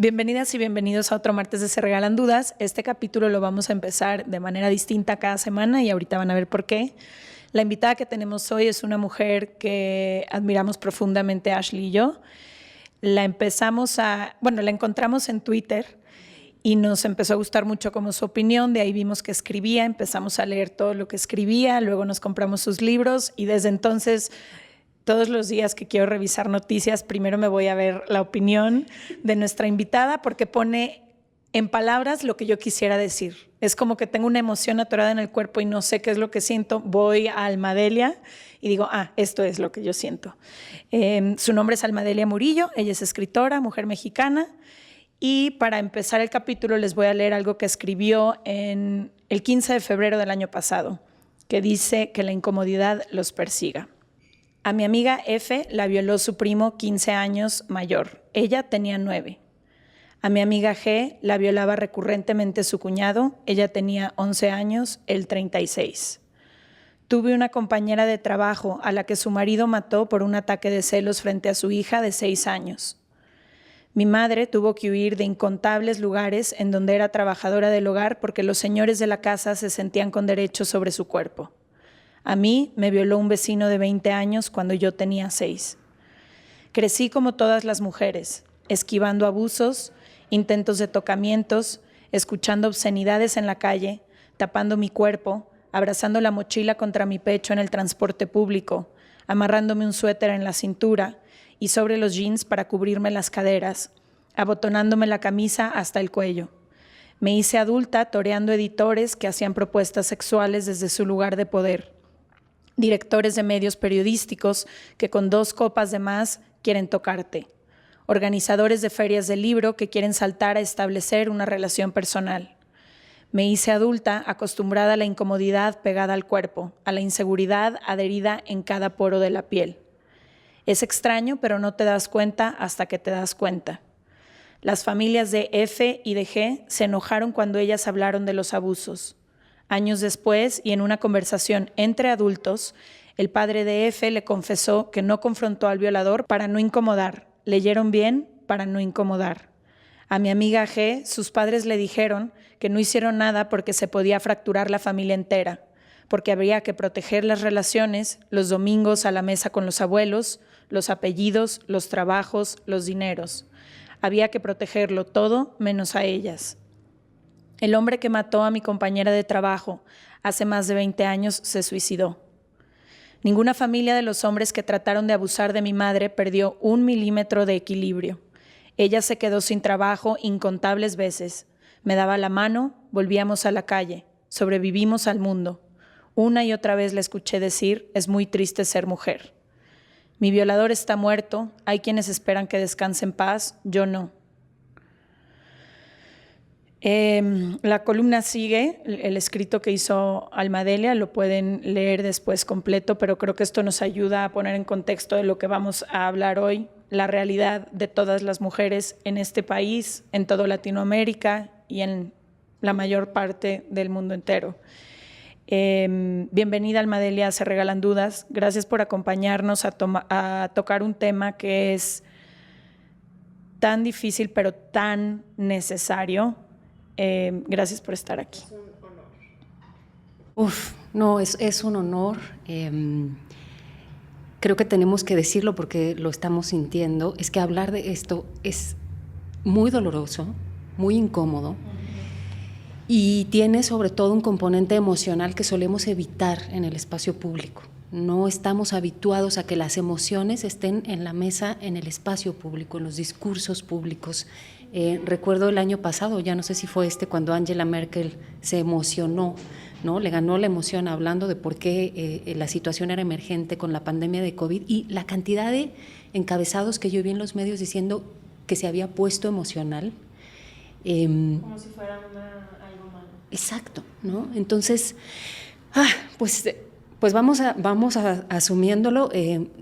Bienvenidas y bienvenidos a otro martes de Se Regalan Dudas. Este capítulo lo vamos a empezar de manera distinta cada semana y ahorita van a ver por qué. La invitada que tenemos hoy es una mujer que admiramos profundamente, Ashley y yo. La encontramos en Twitter y nos empezó a gustar mucho como su opinión. De ahí vimos que escribía, empezamos a leer todo lo que escribía, luego nos compramos sus libros y desde entonces, todos los días que quiero revisar noticias, primero me voy a ver la opinión de nuestra invitada porque pone en palabras lo que yo quisiera decir. Es como que tengo una emoción atorada en el cuerpo y no sé qué es lo que siento. Voy a Almadelia y digo, esto es lo que yo siento. Su nombre es Almadelia Murillo, ella es escritora, mujer mexicana. Y para empezar el capítulo les voy a leer algo que escribió en el 15 de febrero del año pasado, que dice que la incomodidad los persiga. A mi amiga F la violó su primo 15 años mayor. Ella tenía 9. A mi amiga G la violaba recurrentemente su cuñado. Ella tenía 11 años, él 36. Tuve una compañera de trabajo a la que su marido mató por un ataque de celos frente a su hija de 6 años. Mi madre tuvo que huir de incontables lugares en donde era trabajadora del hogar porque los señores de la casa se sentían con derechos sobre su cuerpo. A mí me violó un vecino de 20 años cuando yo tenía 6. Crecí como todas las mujeres, esquivando abusos, intentos de tocamientos, escuchando obscenidades en la calle, tapando mi cuerpo, abrazando la mochila contra mi pecho en el transporte público, amarrándome un suéter en la cintura y sobre los jeans para cubrirme las caderas, abotonándome la camisa hasta el cuello. Me hice adulta toreando editores que hacían propuestas sexuales desde su lugar de poder. Directores de medios periodísticos que con 2 copas de más quieren tocarte. Organizadores de ferias de libro que quieren saltar a establecer una relación personal. Me hice adulta acostumbrada a la incomodidad pegada al cuerpo, a la inseguridad adherida en cada poro de la piel. Es extraño, pero no te das cuenta hasta que te das cuenta. Las familias de F y de G se enojaron cuando ellas hablaron de los abusos. Años después, y en una conversación entre adultos, el padre de F le confesó que no confrontó al violador para no incomodar. Leyeron bien, para no incomodar. A mi amiga G, sus padres le dijeron que no hicieron nada porque se podía fracturar la familia entera, porque habría que proteger las relaciones, los domingos a la mesa con los abuelos, los apellidos, los trabajos, los dineros. Había que protegerlo todo menos a ellas. El hombre que mató a mi compañera de trabajo hace más de 20 años se suicidó. Ninguna familia de los hombres que trataron de abusar de mi madre perdió 1 milímetro de equilibrio. Ella se quedó sin trabajo incontables veces. Me daba la mano, volvíamos a la calle, sobrevivimos al mundo. Una y otra vez le escuché decir, es muy triste ser mujer. Mi violador está muerto, hay quienes esperan que descanse en paz, yo no. La columna sigue, el escrito que hizo Almadelia, lo pueden leer después completo, pero creo que esto nos ayuda a poner en contexto de lo que vamos a hablar hoy, la realidad de todas las mujeres en este país, en toda Latinoamérica y en la mayor parte del mundo entero. Bienvenida Almadelia a Se Regalan Dudas, gracias por acompañarnos a tocar un tema que es tan difícil pero tan necesario. Gracias por estar aquí. Es un honor. Es un honor. Creo que tenemos que decirlo porque lo estamos sintiendo. Es que hablar de esto es muy doloroso, muy incómodo y tiene sobre todo un componente emocional que solemos evitar en el espacio público. No estamos habituados a que las emociones estén en la mesa, en el espacio público, en los discursos públicos. Recuerdo el año pasado, ya no sé si fue cuando Angela Merkel se emocionó, ¿no? Le ganó la emoción hablando de por qué la situación era emergente con la pandemia de COVID y la cantidad de encabezados que yo vi en los medios diciendo que se había puesto emocional. Como si fuera algo malo. Exacto, ¿no? Entonces, pues vamos a asumiéndolo.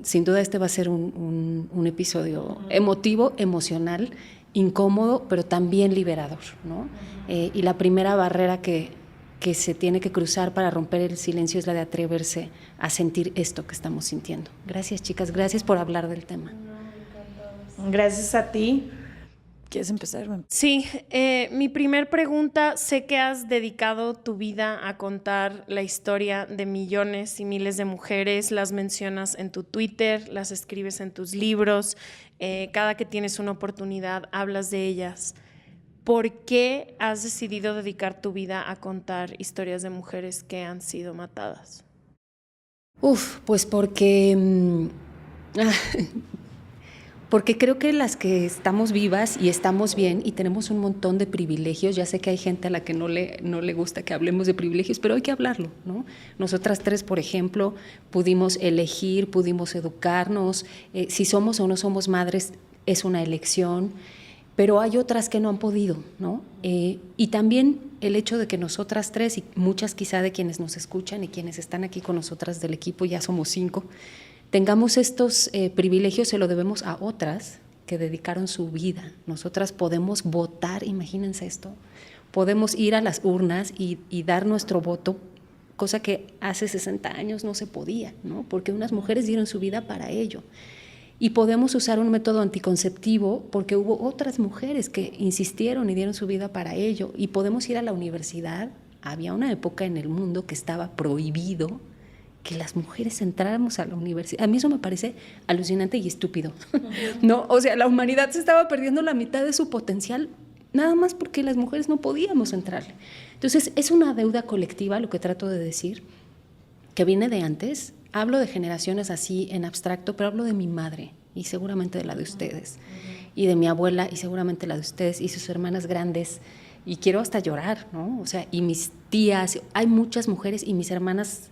Sin duda este va a ser un episodio emotivo, emocional, incómodo, pero también liberador, ¿no? Y la primera barrera que se tiene que cruzar para romper el silencio es la de atreverse a sentir esto que estamos sintiendo. Gracias, chicas, gracias por hablar del tema. Gracias a ti. ¿Quieres empezar? Sí, mi primer pregunta, sé que has dedicado tu vida a contar la historia de millones y miles de mujeres, las mencionas en tu Twitter, las escribes en tus libros, cada que tienes una oportunidad hablas de ellas. ¿Por qué has decidido dedicar tu vida a contar historias de mujeres que han sido matadas? Pues porque creo que las que estamos vivas y estamos bien y tenemos un montón de privilegios, ya sé que hay gente a la que no le gusta que hablemos de privilegios, pero hay que hablarlo, ¿no? Nosotras tres, por ejemplo, pudimos elegir, pudimos educarnos, si somos o no somos madres es una elección, pero hay otras que no han podido, ¿no? Y también el hecho de que nosotras tres y muchas quizá de quienes nos escuchan y quienes están aquí con nosotras del equipo, ya somos 5, tengamos estos privilegios, se lo debemos a otras que dedicaron su vida. Nosotras podemos votar, imagínense esto, podemos ir a las urnas y dar nuestro voto, cosa que hace 60 años no se podía, ¿no? Porque unas mujeres dieron su vida para ello. Y podemos usar un método anticonceptivo porque hubo otras mujeres que insistieron y dieron su vida para ello. Y podemos ir a la universidad. Había una época en el mundo que estaba prohibido que las mujeres entráramos a la universidad. A mí eso me parece alucinante y estúpido, ¿no? O sea, la humanidad se estaba perdiendo la mitad de su potencial nada más porque las mujeres no podíamos entrarle. Entonces, es una deuda colectiva, lo que trato de decir, que viene de antes. Hablo de generaciones así en abstracto, pero hablo de mi madre y seguramente de la de ustedes, y de mi abuela y seguramente la de ustedes y sus hermanas grandes, y quiero hasta llorar, ¿no? O sea, y mis tías, hay muchas mujeres y mis hermanas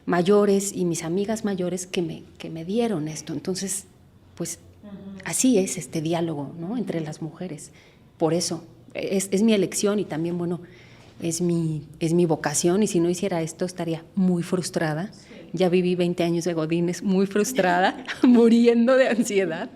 mayores y mis amigas mayores que me dieron esto. Entonces, pues así es este diálogo, ¿no? Entre las mujeres. Por eso, es mi elección y también, bueno, es mi vocación, y si no hiciera esto estaría muy frustrada. Sí. Ya viví 20 años de Godínez muy frustrada, muriendo de ansiedad,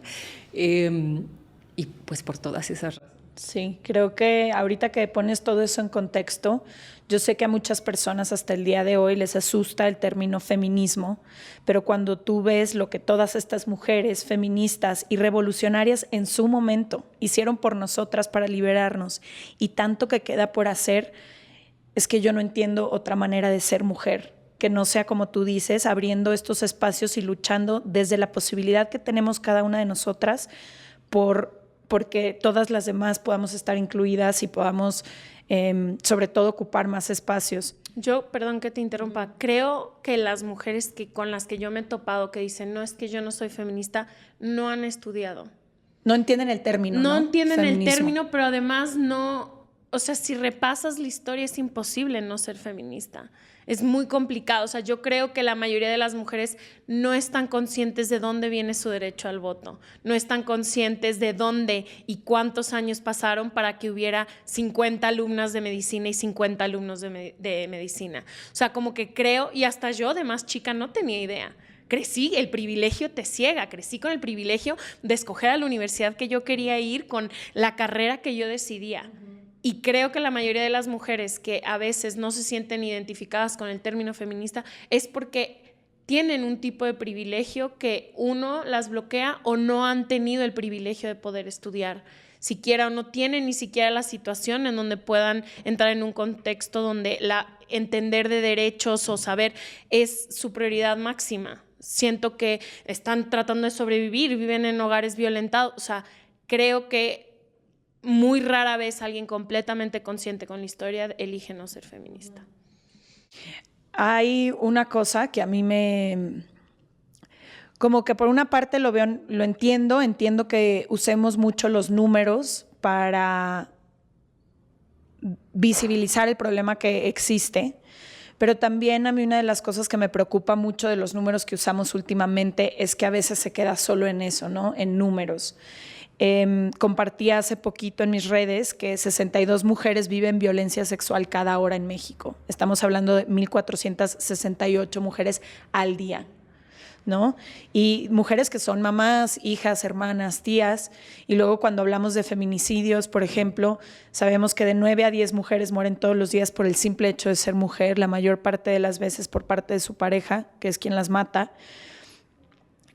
y pues por todas esas razones. Sí, creo que ahorita que pones todo eso en contexto, yo sé que a muchas personas hasta el día de hoy les asusta el término feminismo, pero cuando tú ves lo que todas estas mujeres feministas y revolucionarias en su momento hicieron por nosotras para liberarnos y tanto que queda por hacer, es que yo no entiendo otra manera de ser mujer, que no sea como tú dices, abriendo estos espacios y luchando desde la posibilidad que tenemos cada una de nosotras porque todas las demás podamos estar incluidas y podamos, sobre todo, ocupar más espacios. Yo, perdón que te interrumpa, creo que las mujeres con las que yo me he topado que dicen, no, es que yo no soy feminista, no han estudiado. No entienden el término, ¿no? No entienden Feminismo. el término, pero además no... O sea, si repasas la historia es imposible no ser feminista. Es muy complicado. O sea, yo creo que la mayoría de las mujeres no están conscientes de dónde viene su derecho al voto. No están conscientes de dónde y cuántos años pasaron para que hubiera 50 alumnas de medicina y 50 alumnos de medicina. O sea, como que creo, y hasta yo de más chica no tenía idea. Crecí, el privilegio te ciega, crecí con el privilegio de escoger a la universidad que yo quería ir, con la carrera que yo decidía. Y creo que la mayoría de las mujeres que a veces no se sienten identificadas con el término feminista es porque tienen un tipo de privilegio que uno las bloquea o no han tenido el privilegio de poder estudiar siquiera, o no tienen ni siquiera la situación en donde puedan entrar en un contexto donde entender de derechos o saber es su prioridad máxima. Siento que están tratando de sobrevivir, viven en hogares violentados. O sea, creo que muy rara vez alguien completamente consciente con la historia elige no ser feminista. Hay una cosa que a mí como que por una parte lo entiendo que usemos mucho los números para visibilizar el problema que existe, pero también a mí una de las cosas que me preocupa mucho de los números que usamos últimamente es que a veces se queda solo en eso, ¿no? En números. Compartí hace poquito en mis redes que 62 mujeres viven violencia sexual cada hora en México. Estamos hablando de 1,468 mujeres al día, ¿no? Y mujeres que son mamás, hijas, hermanas, tías. Y luego cuando hablamos de feminicidios, por ejemplo, sabemos que de 9 a 10 mujeres mueren todos los días por el simple hecho de ser mujer, la mayor parte de las veces por parte de su pareja, que es quien las mata.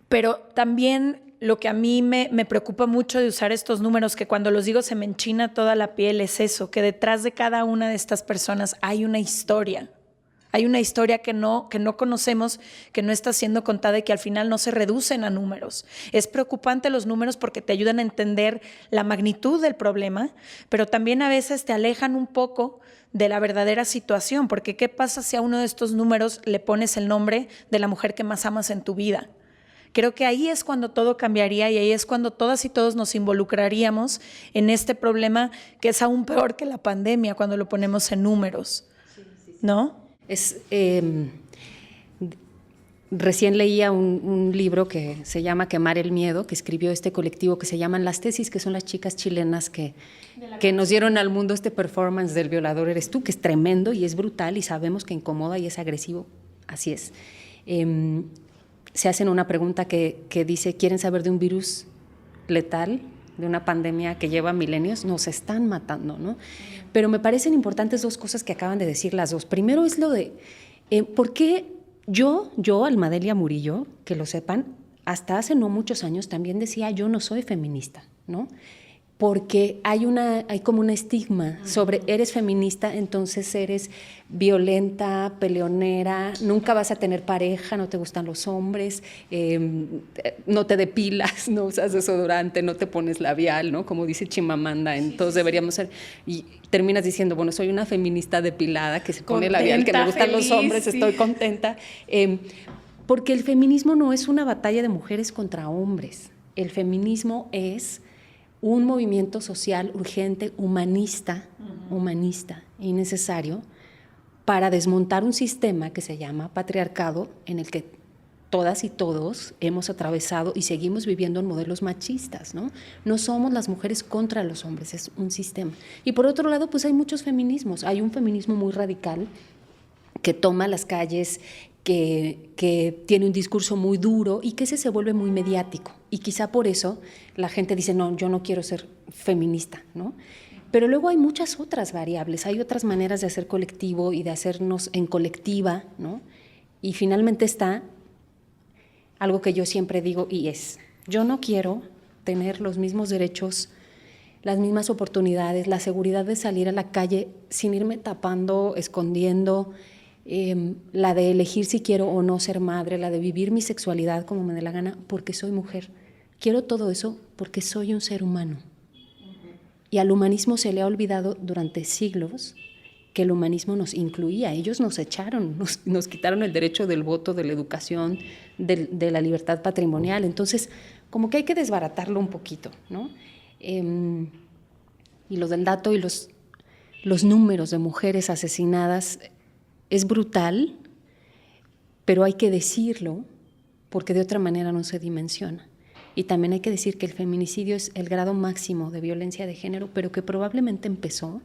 Pero también lo que a mí me preocupa mucho de usar estos números, que cuando los digo se me enchina toda la piel, es eso, que detrás de cada una de estas personas hay una historia. Hay una historia que no conocemos, que no está siendo contada y que al final no se reducen a números. Es preocupante los números porque te ayudan a entender la magnitud del problema, pero también a veces te alejan un poco de la verdadera situación, porque ¿qué pasa si a uno de estos números le pones el nombre de la mujer que más amas en tu vida? Creo que ahí es cuando todo cambiaría y ahí es cuando todas y todos nos involucraríamos en este problema que es aún peor que la pandemia cuando lo ponemos en números, ¿no? Recién leía un libro que se llama Quemar el Miedo, que escribió este colectivo que se llaman Las Tesis, que son las chicas chilenas que nos dieron al mundo este performance del violador eres tú, que es tremendo y es brutal y sabemos que incomoda y es agresivo, así es. Se hacen una pregunta que dice, ¿quieren saber de un virus letal, de una pandemia que lleva milenios? Nos están matando, ¿no? Pero me parecen importantes dos cosas que acaban de decir las dos. Primero es lo de, ¿por qué yo, Almadelia Murillo, que lo sepan, hasta hace no muchos años también decía, yo no soy feminista, ¿no? Porque hay como un estigma sobre eres feminista, entonces eres violenta, peleonera, nunca vas a tener pareja, no te gustan los hombres, no te depilas, no usas desodorante, no te pones labial, ¿no? Como dice Chimamanda, entonces deberíamos ser, y terminas diciendo, bueno, soy una feminista depilada que se pone contenta, labial, que me gustan feliz, los hombres, sí. Estoy contenta. Porque el feminismo no es una batalla de mujeres contra hombres, el feminismo es un movimiento social urgente, humanista y necesario para desmontar un sistema que se llama patriarcado, en el que todas y todos hemos atravesado y seguimos viviendo en modelos machistas, ¿no? No somos las mujeres contra los hombres, es un sistema. Y por otro lado, pues hay muchos feminismos. Hay un feminismo muy radical que toma las calles, que tiene un discurso muy duro y que ese se vuelve muy mediático. Y quizá por eso la gente dice, no, yo no quiero ser feminista, ¿no? Pero luego hay muchas otras variables, hay otras maneras de hacer colectivo y de hacernos en colectiva, ¿no? Y finalmente está algo que yo siempre digo y es, yo no quiero tener los mismos derechos, las mismas oportunidades, la seguridad de salir a la calle sin irme tapando, escondiendo, la de elegir si quiero o no ser madre, la de vivir mi sexualidad como me dé la gana porque soy mujer. Quiero todo eso porque soy un ser humano. Y al humanismo se le ha olvidado durante siglos que el humanismo nos incluía. Ellos nos echaron, nos quitaron el derecho del voto, de la educación, de la libertad patrimonial. Entonces, como que hay que desbaratarlo un poquito, ¿no? Y lo del dato y los números de mujeres asesinadas es brutal, pero hay que decirlo porque de otra manera no se dimensiona. Y también hay que decir que el feminicidio es el grado máximo de violencia de género, pero que probablemente empezó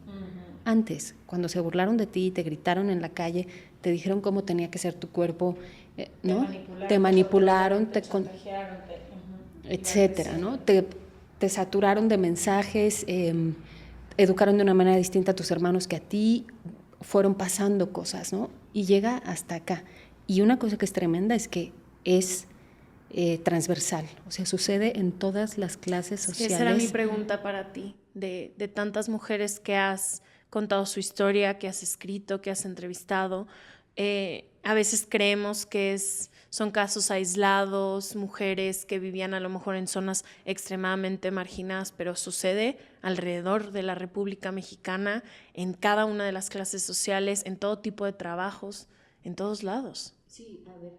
antes, cuando se burlaron de ti, te gritaron en la calle, te dijeron cómo tenía que ser tu cuerpo, ¿no? Te manipularon, etcétera, ¿no? Te saturaron de mensajes, educaron de una manera distinta a tus hermanos que a ti, fueron pasando cosas, ¿no? Y llega hasta acá. Y una cosa que es tremenda es que es transversal, o sea, sucede en todas las clases sociales. Esa era mi pregunta para ti, de tantas mujeres que has contado su historia, que has escrito, que has entrevistado. A veces creemos que son casos aislados, mujeres que vivían a lo mejor en zonas extremadamente marginadas, pero sucede alrededor de la República Mexicana, en cada una de las clases sociales, en todo tipo de trabajos, en todos lados. Sí, a ver,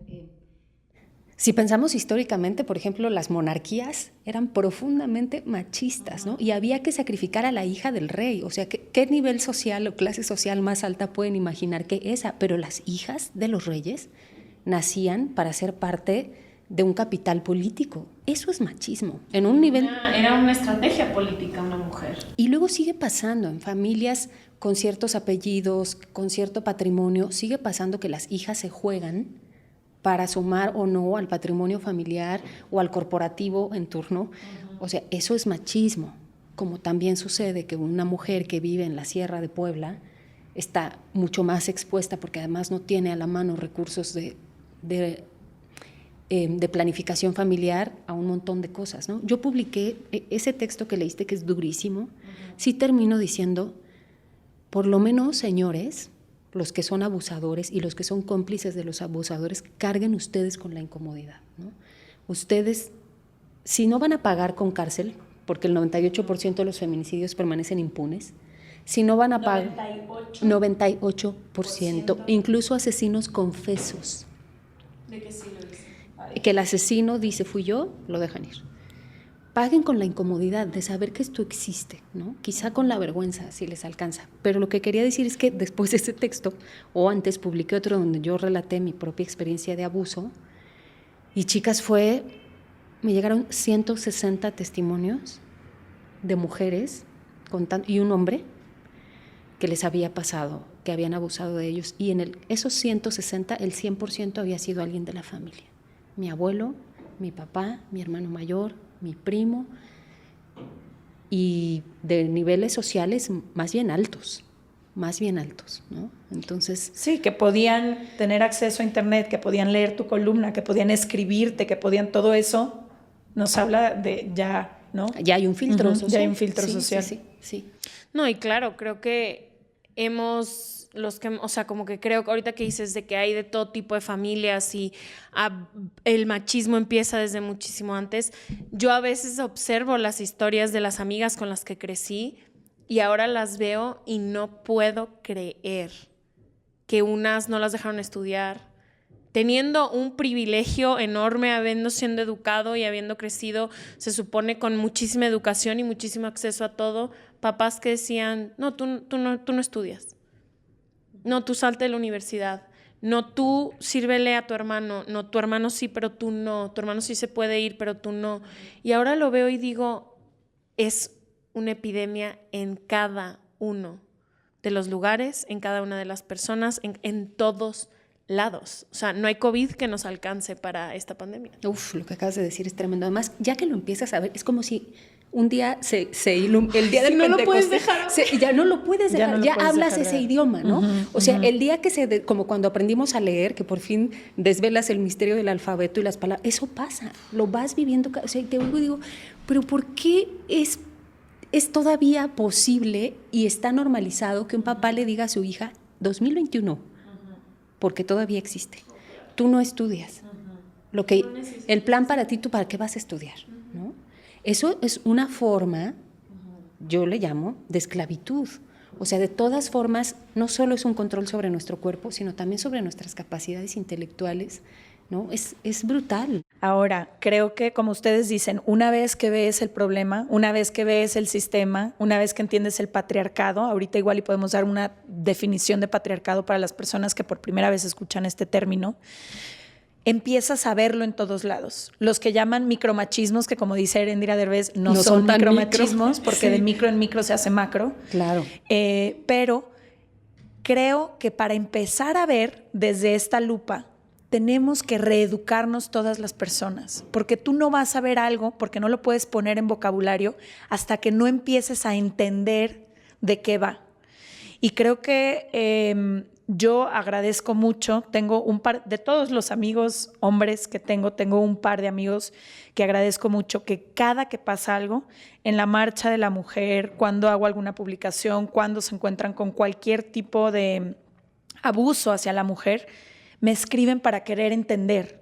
si pensamos históricamente, por ejemplo, las monarquías eran profundamente machistas, ¿no? Y había que sacrificar a la hija del rey. O sea, ¿qué nivel social o clase social más alta pueden imaginar que esa? Pero las hijas de los reyes nacían para ser parte de un capital político. Eso es machismo. En un nivel... Era una estrategia política una mujer. Y luego sigue pasando en familias con ciertos apellidos, con cierto patrimonio, sigue pasando que las hijas se juegan para sumar o no al patrimonio familiar o al corporativo en turno. O sea, eso es machismo. Como también sucede que una mujer que vive en la Sierra de Puebla está mucho más expuesta porque además no tiene a la mano recursos de de planificación familiar a un montón de cosas, ¿no? Yo publiqué ese texto que leíste, que es durísimo, sí termino diciendo, por lo menos, señores, los que son abusadores y los que son cómplices de los abusadores, carguen ustedes con la incomodidad, ¿no? Ustedes, si no van a pagar con cárcel, porque el 98% de los feminicidios permanecen impunes, si no van a pagar 98%, incluso asesinos confesos. ¿De qué sí lo dicen? Que el asesino dice, fui yo, lo dejan ir. Paguen con la incomodidad de saber que esto existe, ¿no? Quizá con la vergüenza, si les alcanza. Pero lo que quería decir es que después de ese texto, o antes publiqué otro donde yo relaté mi propia experiencia de abuso, y chicas, me llegaron 160 testimonios de mujeres y un hombre que les había pasado, que habían abusado de ellos, y esos 160, el 100% había sido alguien de la familia. Mi abuelo, mi papá, mi hermano mayor, mi primo, y de niveles sociales más bien altos, ¿no? Entonces... Sí, que podían tener acceso a internet, que podían leer tu columna, que podían escribirte, que podían todo eso, nos habla de ya, ¿no? Ya hay un filtro social. Ya hay un filtro social. Sí. No, y claro, creo que o sea, como que creo que ahorita que dices de que hay de todo tipo de familias y el machismo empieza desde muchísimo antes, yo a veces observo las historias de las amigas con las que crecí y ahora las veo y no puedo creer que unas no las dejaron estudiar, teniendo un privilegio enorme, habiendo sido educado y habiendo crecido, se supone, con muchísima educación y muchísimo acceso a todo, papás que decían, no, tú no estudias, no, tú salte de la universidad, no, tú sírvele a tu hermano, no, tu hermano sí, pero tú no, tu hermano sí se puede ir, pero tú no. Y ahora lo veo y digo, es una epidemia en cada uno de los lugares, en cada una de las personas, en todos lados. O sea, no hay COVID que nos alcance para esta pandemia. Uf, lo que acabas de decir es tremendo. Además, ya que lo empiezas a ver, es como si un día el día del no lo puedes Pentecostés, dejar. ya no lo puedes dejar, ya hablas ese idioma, ¿no? O sea, el día que como cuando aprendimos a leer, que por fin desvelas el misterio del alfabeto y las palabras, eso pasa, lo vas viviendo, o sea, te oigo y digo, pero ¿por qué es todavía posible y está normalizado que un papá le diga a su hija, 2021, porque todavía existe, tú no estudias, el plan para ti, ¿tú para qué vas a estudiar? ¿No? Eso es una forma, yo le llamo, de esclavitud. O sea, de todas formas, no solo es un control sobre nuestro cuerpo, sino también sobre nuestras capacidades intelectuales, ¿no? Es brutal. Ahora, creo que, como ustedes dicen, una vez que ves el problema, una vez que ves el sistema, una vez que entiendes el patriarcado, ahorita igual y podemos dar una definición de patriarcado para las personas que por primera vez escuchan este término, empiezas a verlo en todos lados. Los que llaman micromachismos, que como dice Erendira Derbez, no son micromachismos, porque sí, de micro en micro se hace macro. Claro. Pero creo que para empezar a ver desde esta lupa, tenemos que reeducarnos todas las personas, porque tú no vas a ver algo, porque no lo puedes poner en vocabulario hasta que no empieces a entender de qué va. Y creo que yo agradezco mucho, tengo un par, de todos los amigos hombres que tengo un par de amigos que agradezco mucho, que cada que pasa algo, en la marcha de la mujer, cuando hago alguna publicación, cuando se encuentran con cualquier tipo de abuso hacia la mujer, me escriben para querer entender,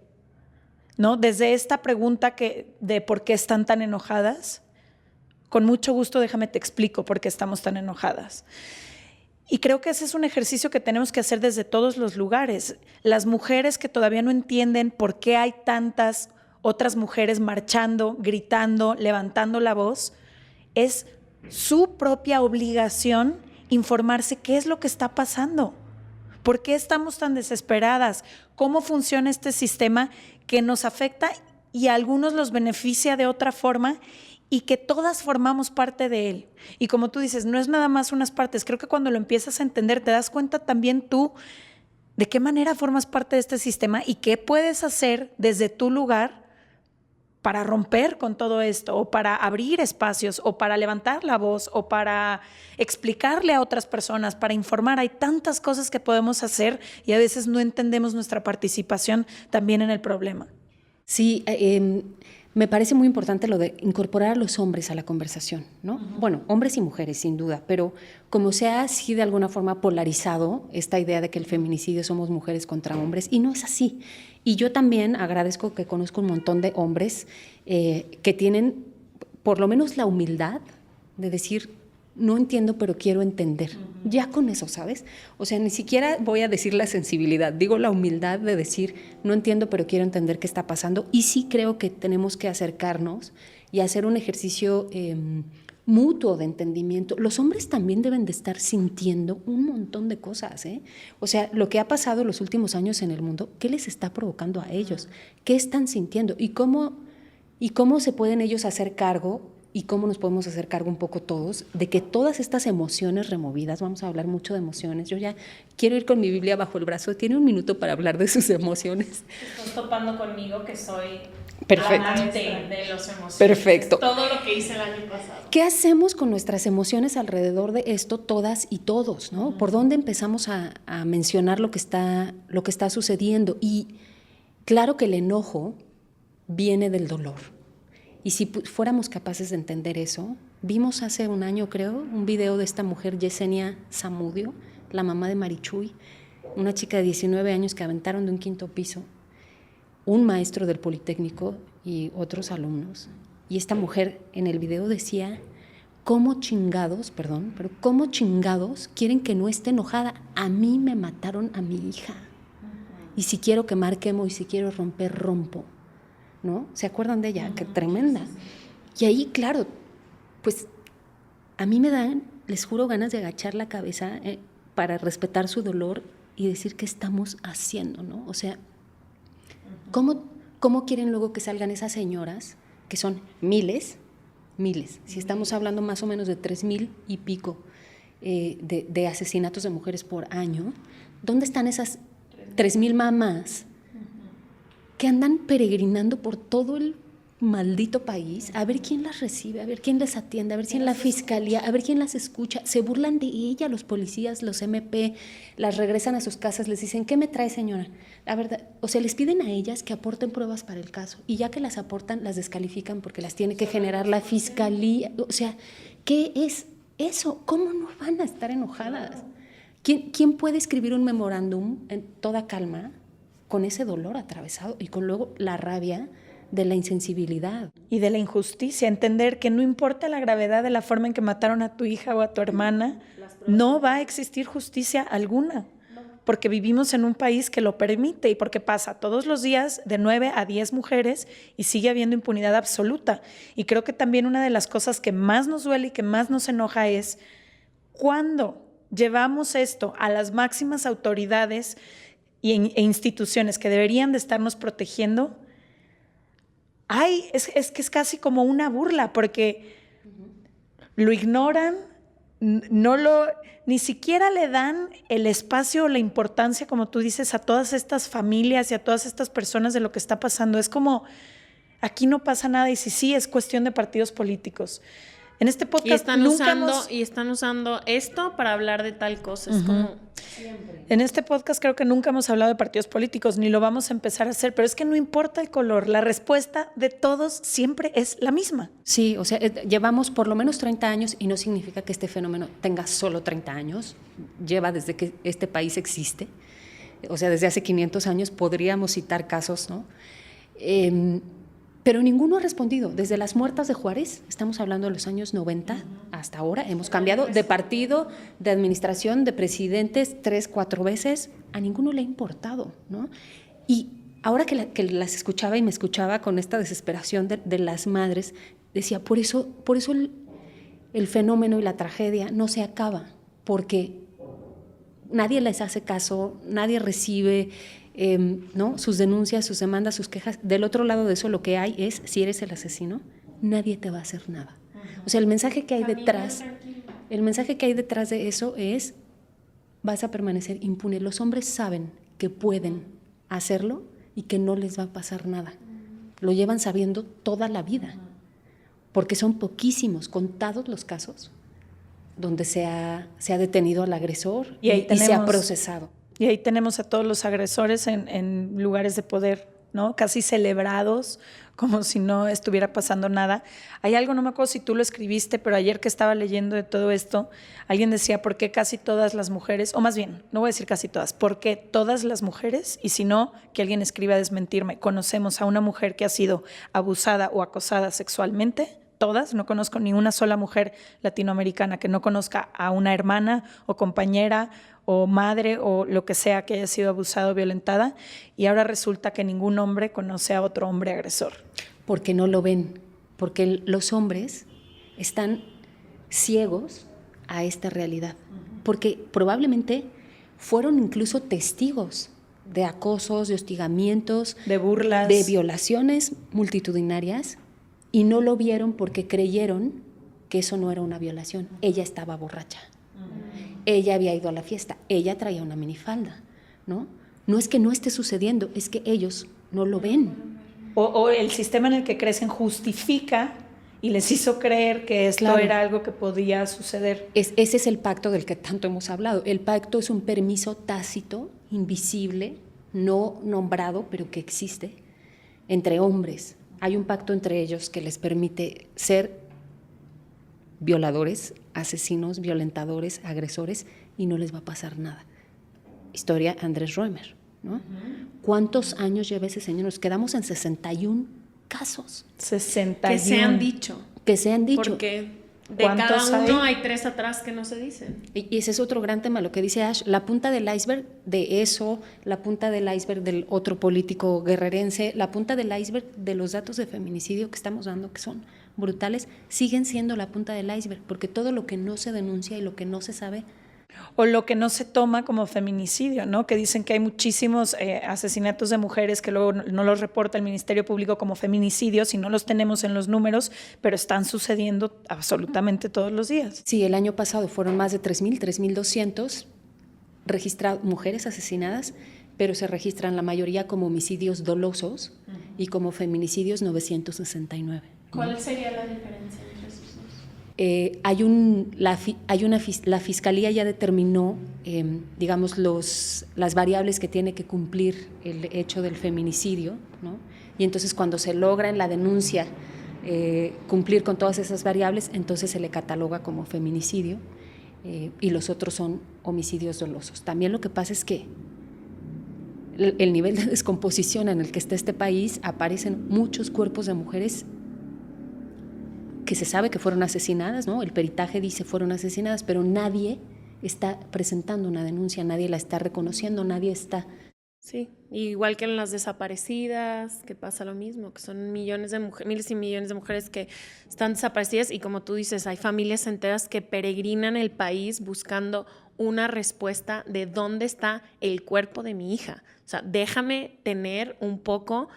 ¿no? Desde esta pregunta de por qué están tan enojadas, con mucho gusto déjame te explico por qué estamos tan enojadas. Y creo que ese es un ejercicio que tenemos que hacer desde todos los lugares. Las mujeres que todavía no entienden por qué hay tantas otras mujeres marchando, gritando, levantando la voz, es su propia obligación informarse qué es lo que está pasando. ¿Por qué estamos tan desesperadas? ¿Cómo funciona este sistema que nos afecta y a algunos los beneficia de otra forma y que todas formamos parte de él? Y como tú dices, no es nada más unas partes. Creo que cuando lo empiezas a entender, te das cuenta también tú de qué manera formas parte de este sistema y qué puedes hacer desde tu lugar para romper con todo esto, o para abrir espacios, o para levantar la voz, o para explicarle a otras personas, para informar. Hay tantas cosas que podemos hacer y a veces no entendemos nuestra participación también en el problema. Sí, me parece muy importante lo de incorporar a los hombres a la conversación, ¿no? Bueno, hombres y mujeres, sin duda, pero como se ha así de alguna forma polarizado esta idea de que el feminicidio somos mujeres contra hombres, y no es así. Y yo también agradezco que conozco un montón de hombres que tienen por lo menos la humildad de decir, no entiendo, pero quiero entender. Ya con eso, ¿sabes? O sea, ni siquiera voy a decir la sensibilidad, digo la humildad de decir, no entiendo, pero quiero entender qué está pasando. Y sí creo que tenemos que acercarnos y hacer un ejercicio mutuo de entendimiento. Los hombres también deben de estar sintiendo un montón de cosas, ¿eh? O sea, lo que ha pasado en los últimos años en el mundo, ¿qué les está provocando a ellos? ¿Qué están sintiendo? ¿Y cómo se pueden ellos hacer cargo? Y cómo nos podemos hacer cargo un poco todos de que todas estas emociones removidas, vamos a hablar mucho de emociones, yo ya quiero ir con mi Biblia bajo el brazo, tiene un minuto para hablar de sus emociones. Estás topando conmigo que soy perfecto amante de los emociones. Perfecto. Todo lo que hice el año pasado. ¿Qué hacemos con nuestras emociones alrededor de esto, todas y todos, ¿no? ¿Por dónde empezamos a mencionar lo que está sucediendo? Y claro que el enojo viene del dolor. Y si fuéramos capaces de entender eso, vimos hace un año, creo, un video de esta mujer, Yesenia Zamudio, la mamá de Marichuy, una chica de 19 años que aventaron de un 5º piso, un maestro del Politécnico y otros alumnos. Y esta mujer en el video decía, ¿cómo chingados quieren que no esté enojada? A mí me mataron a mi hija. Y si quiero quemar, quemo, y si quiero romper, rompo. ¿No? ¿Se acuerdan de ella? ¡Qué tremenda! Y ahí, claro, pues a mí me dan, les juro, ganas de agachar la cabeza para respetar su dolor y decir qué estamos haciendo, ¿no? O sea, ¿cómo quieren luego que salgan esas señoras, que son miles, si estamos hablando más o menos de 3,000 y pico de asesinatos de mujeres por año? ¿Dónde están esas 3,000 mamás que andan peregrinando por todo el maldito país a ver quién las recibe, a ver quién les atiende, a ver si en la fiscalía, a ver quién las escucha? Se burlan de ella los policías, los MP, las regresan a sus casas, les dicen, ¿qué me trae, señora? La verdad, o sea, les piden a ellas que aporten pruebas para el caso, y ya que las aportan, las descalifican porque las tiene que generar la fiscalía. O sea, ¿qué es eso? ¿Cómo no van a estar enojadas? ¿Quién puede escribir un memorándum en toda calma con ese dolor atravesado y con luego la rabia de la insensibilidad? Y de la injusticia, entender que no importa la gravedad de la forma en que mataron a tu hija o a tu hermana, no va a existir justicia alguna, porque vivimos en un país que lo permite y porque pasa todos los días de 9 a 10 mujeres y sigue habiendo impunidad absoluta. Y creo que también una de las cosas que más nos duele y que más nos enoja es cuando llevamos esto a las máximas autoridades e instituciones que deberían de estarnos protegiendo. Es que es casi como una burla, porque lo ignoran, ni siquiera le dan el espacio o la importancia, como tú dices, a todas estas familias y a todas estas personas de lo que está pasando. Es como, aquí no pasa nada, y sí, es cuestión de partidos políticos. En este podcast están usando esto para hablar de tal cosa. Es como siempre. En este podcast creo que nunca hemos hablado de partidos políticos, ni lo vamos a empezar a hacer, pero es que no importa el color, la respuesta de todos siempre es la misma. Sí, o sea, llevamos por lo menos 30 años, y no significa que este fenómeno tenga solo 30 años, lleva desde que este país existe, o sea, desde hace 500 años podríamos citar casos, ¿no? Pero ninguno ha respondido. Desde las muertas de Juárez, estamos hablando de los años 90 hasta ahora, hemos cambiado de partido, de administración, de presidentes 3, 4 veces, a ninguno le ha importado, ¿no? Y ahora que las escuchaba y me escuchaba con esta desesperación de las madres, decía, por eso el fenómeno y la tragedia no se acaba, porque nadie les hace caso, nadie recibe ¿no? sus denuncias, sus demandas, sus quejas. Del otro lado de eso lo que hay es, si eres el asesino, nadie te va a hacer nada. O sea, el mensaje que hay detrás de eso es, vas a permanecer impune. Los hombres saben que pueden hacerlo y que no les va a pasar nada. Lo llevan sabiendo toda la vida, porque son poquísimos, contados los casos donde se ha detenido al agresor y se ha procesado. Y ahí tenemos a todos los agresores en lugares de poder ¿no? Casi celebrados, como si no estuviera pasando nada. Hay algo, no me acuerdo si tú lo escribiste, pero ayer que estaba leyendo de todo esto, alguien decía, ¿por qué casi todas las mujeres, o más bien, no voy a decir casi todas, ¿por qué todas las mujeres, y si no, que alguien escriba a desmentirme, conocemos a una mujer que ha sido abusada o acosada sexualmente? Todas, no conozco ni una sola mujer latinoamericana que no conozca a una hermana o compañera o madre o lo que sea que haya sido abusada o violentada, y ahora resulta que ningún hombre conoce a otro hombre agresor. Porque no lo ven, porque los hombres están ciegos a esta realidad, porque probablemente fueron incluso testigos de acosos, de hostigamientos, de burlas, de violaciones multitudinarias, y no lo vieron porque creyeron que eso no era una violación. Ella estaba borracha. Ella había ido a la fiesta, ella traía una minifalda, ¿no? No es que no esté sucediendo, es que ellos no lo ven. O el sistema en el que crecen justifica y les hizo creer que esto era algo que podía suceder. Ese es el pacto del que tanto hemos hablado. El pacto es un permiso tácito, invisible, no nombrado, pero que existe, entre hombres. Hay un pacto entre ellos que les permite ser violadores, asesinos, violentadores, agresores, y no les va a pasar nada. Historia Andrés Roemer, ¿no? ¿Cuántos años lleva ese señor? Nos quedamos en 61 casos. 61. Que se han dicho. Que se han dicho. Porque de cada uno hay 3 atrás que no se dicen. Y ese es otro gran tema, lo que dice Ash, la punta del iceberg de eso, la punta del iceberg del otro político guerrerense, la punta del iceberg de los datos de feminicidio que estamos dando, que son brutales, siguen siendo la punta del iceberg, porque todo lo que no se denuncia y lo que no se sabe, o lo que no se toma como feminicidio, ¿no? Que dicen que hay muchísimos asesinatos de mujeres que luego no los reporta el Ministerio Público como feminicidios y no los tenemos en los números, pero están sucediendo absolutamente todos los días. Sí, el año pasado fueron más de 3.200 registradas mujeres asesinadas, pero se registran la mayoría como homicidios dolosos y como feminicidios 969. ¿Cuál sería la diferencia entre esos dos? La Fiscalía ya determinó, digamos, las variables que tiene que cumplir el hecho del feminicidio, ¿no? Y entonces cuando se logra en la denuncia cumplir con todas esas variables, entonces se le cataloga como feminicidio y los otros son homicidios dolosos. También lo que pasa es que el nivel de descomposición en el que está este país, aparecen muchos cuerpos de mujeres que se sabe que fueron asesinadas, ¿no? El peritaje dice fueron asesinadas, pero nadie está presentando una denuncia, nadie la está reconociendo, nadie está... Sí, igual que en las desaparecidas, que pasa lo mismo, que son millones de mujeres, miles y millones de mujeres que están desaparecidas, y como tú dices, hay familias enteras que peregrinan el país buscando una respuesta de dónde está el cuerpo de mi hija. O sea, déjame tener un poco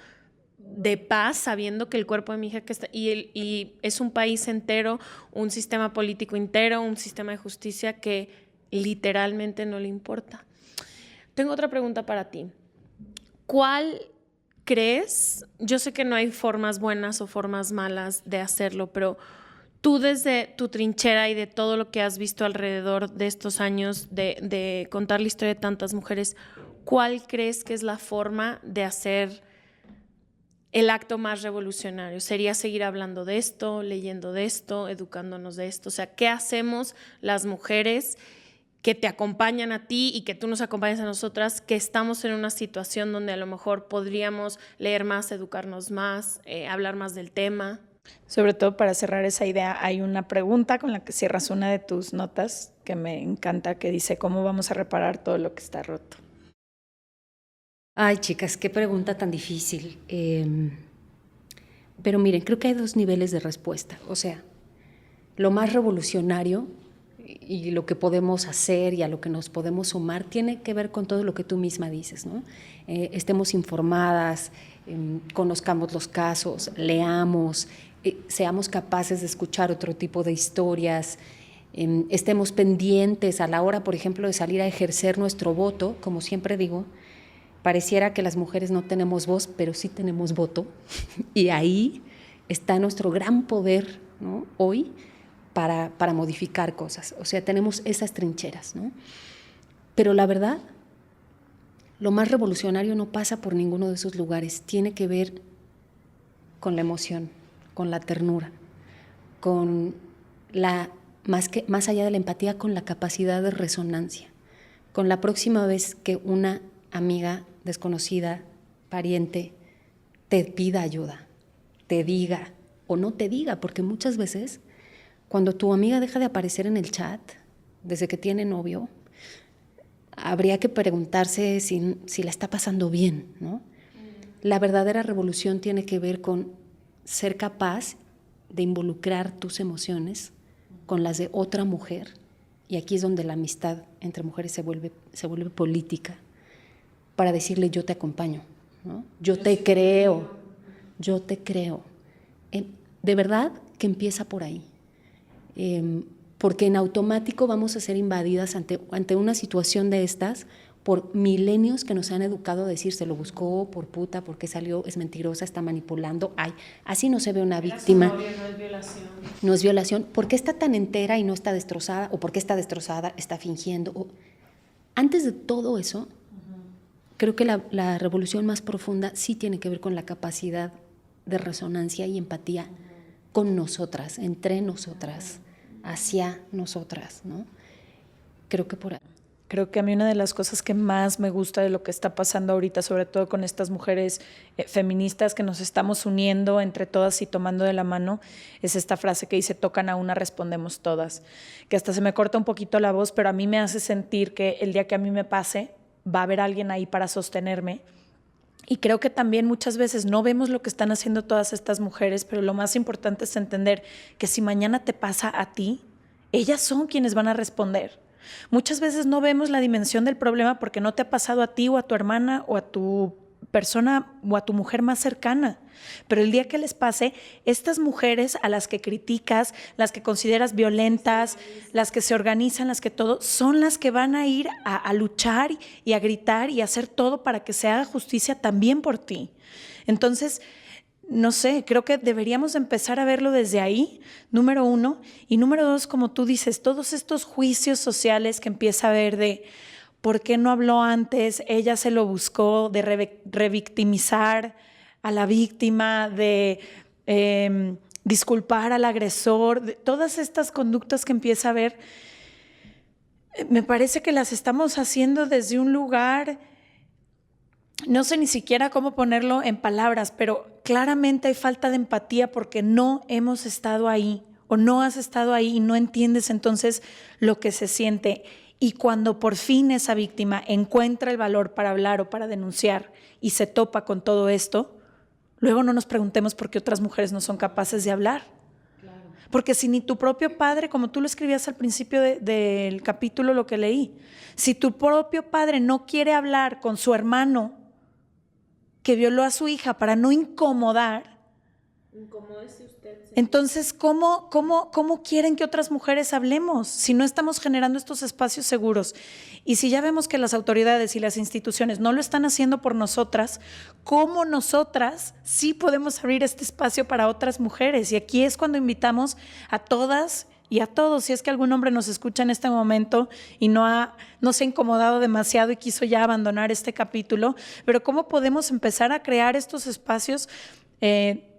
de paz sabiendo que el cuerpo de mi hija que está, y es un país entero, un sistema político entero, un sistema de justicia que literalmente no le importa. Tengo otra pregunta para ti. ¿Cuál crees? Yo sé que no hay formas buenas o formas malas de hacerlo, pero tú desde tu trinchera y de todo lo que has visto alrededor de estos años de contar la historia de tantas mujeres, ¿cuál crees que es la forma de hacer el acto más revolucionario? ¿Sería seguir hablando de esto, leyendo de esto, educándonos de esto? O sea, ¿qué hacemos las mujeres que te acompañan a ti y que tú nos acompañas a nosotras, que estamos en una situación donde a lo mejor podríamos leer más, educarnos más, hablar más del tema? Sobre todo para cerrar esa idea, hay una pregunta con la que cierras una de tus notas que me encanta, que dice, ¿cómo vamos a reparar todo lo que está roto? Ay, chicas, qué pregunta tan difícil. Pero miren, creo que hay 2 niveles de respuesta. O sea, lo más revolucionario y lo que podemos hacer y a lo que nos podemos sumar tiene que ver con todo lo que tú misma dices, ¿no? Estemos informadas, conozcamos los casos, leamos, seamos capaces de escuchar otro tipo de historias, estemos pendientes a la hora, por ejemplo, de salir a ejercer nuestro voto. Como siempre digo, pareciera que las mujeres no tenemos voz, pero sí tenemos voto, y ahí está nuestro gran poder, ¿no? Hoy, para modificar cosas. O sea, tenemos esas trincheras, ¿no? Pero la verdad, lo más revolucionario no pasa por ninguno de esos lugares, tiene que ver con la emoción, con la ternura, con más allá de la empatía, con la capacidad de resonancia. Con la próxima vez que una amiga desconocida, pariente, te pida ayuda, te diga o no te diga, porque muchas veces cuando tu amiga deja de aparecer en el chat, desde que tiene novio, habría que preguntarse si la está pasando bien, ¿no? La verdadera revolución tiene que ver con ser capaz de involucrar tus emociones con las de otra mujer, y aquí es donde la amistad entre mujeres se vuelve política, para decirle yo te acompaño, ¿no? Yo te creo. De verdad que empieza por ahí. Porque en automático vamos a ser invadidas ante una situación de estas por milenios que nos han educado a decir, se lo buscó por puta, porque salió, es mentirosa, está manipulando. Ay, así no se ve una víctima. No es violación. No es violación. ¿Por qué está tan entera y no está destrozada? ¿O por qué está destrozada, está fingiendo? Antes de todo eso, creo que la revolución más profunda sí tiene que ver con la capacidad de resonancia y empatía con nosotras, entre nosotras, hacia nosotras, ¿no? Creo que por ahí. Creo que a mí una de las cosas que más me gusta de lo que está pasando ahorita, sobre todo con estas mujeres feministas que nos estamos uniendo entre todas y tomando de la mano, es esta frase que dice, tocan a una, respondemos todas. Que hasta se me corta un poquito la voz, pero a mí me hace sentir que el día que a mí me pase, va a haber alguien ahí para sostenerme. Y creo que también muchas veces no vemos lo que están haciendo todas estas mujeres, pero lo más importante es entender que si mañana te pasa a ti, ellas son quienes van a responder. Muchas veces no vemos la dimensión del problema porque no te ha pasado a ti o a tu hermana o a tu persona o a tu mujer más cercana. Pero el día que les pase, estas mujeres a las que criticas, las que consideras violentas, las que se organizan, las que todo, son las que van a ir a luchar y a gritar y a hacer todo para que se haga justicia también por ti. Entonces, no sé, creo que deberíamos empezar a verlo desde ahí, número uno. Y número dos, como tú dices, todos estos juicios sociales que empieza a haber de ¿por qué no habló antes? Ella se lo buscó, de revictimizar a la víctima, de disculpar al agresor, de todas estas conductas que empieza a haber, me parece que las estamos haciendo desde un lugar, no sé ni siquiera cómo ponerlo en palabras, pero claramente hay falta de empatía porque no hemos estado ahí o no has estado ahí y no entiendes entonces lo que se siente. Y cuando por fin esa víctima encuentra el valor para hablar o para denunciar y se topa con todo esto, luego no nos preguntemos por qué otras mujeres no son capaces de hablar. Claro. Porque si ni tu propio padre, como tú lo escribías al principio del capítulo, lo que leí, si tu propio padre no quiere hablar con su hermano que violó a su hija para no incomodar, incomódese usted. Sí. Entonces, ¿cómo quieren que otras mujeres hablemos si no estamos generando estos espacios seguros? Y si ya vemos que las autoridades y las instituciones no lo están haciendo por nosotras, ¿cómo nosotras sí podemos abrir este espacio para otras mujeres? Y aquí es cuando invitamos a todas y a todos, si es que algún hombre nos escucha en este momento y no se ha incomodado demasiado y quiso ya abandonar este capítulo, pero ¿cómo podemos empezar a crear estos espacios